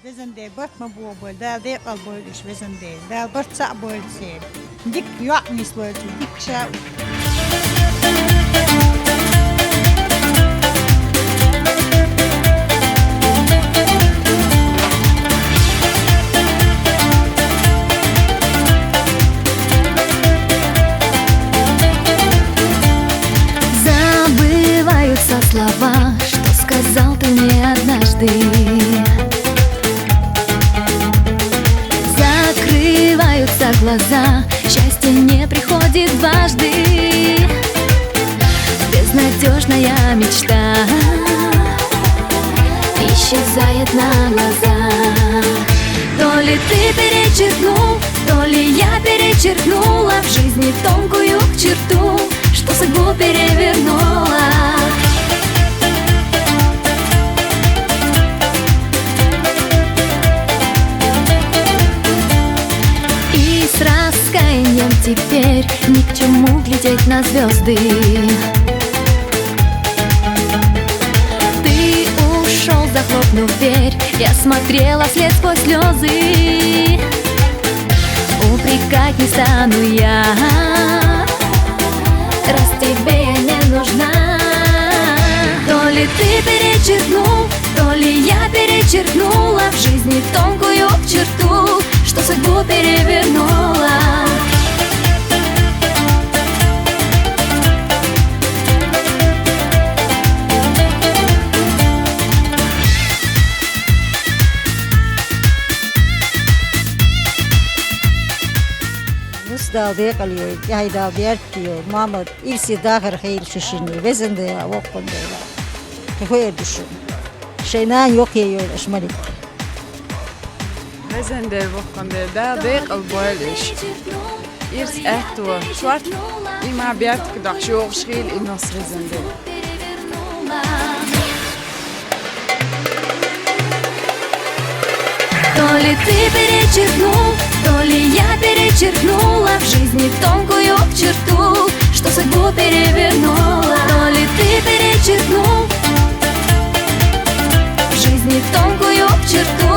Везенде бат ма бу бол да де кал болиш везенде да бат са болсе дик юак мисло дик ша. Забываются слова, что сказал ты мне однажды. Закрываются глаза, счастье не приходит дважды. Безнадежная мечта исчезает на глазах. То ли ты перечеркнул, то ли я перечеркнула в жизни тонкую черту, что судьбу перевернула. И с раскаянием теперь ни к чему глядеть на звезды. Ты ушел, захлопнув дверь, я смотрела вслед сквозь слезы. Упрекать не стану я, раз тебе я не нужна. То ли ты перечеркнул, то ли я перечеркнула в жизни тонкую черту, что судьбу перевернула. Dal de kalıyor, yay dal der diyor. Mahmut ilsi dağır hayır şişini, vezinde ya okun böyle. Koyar düşün. Şeyden yok yiyor şmalik. Vezende vokande da de qalboylish. Irs ehtua shwart ima biat kdaq shoq shkhil inos vezende. То ли ты перечеркнул, то ли я перечеркнула в жизни тонкую черту, что судьбу перевернула. То ли ты перечеркнул в жизни тонкую черту,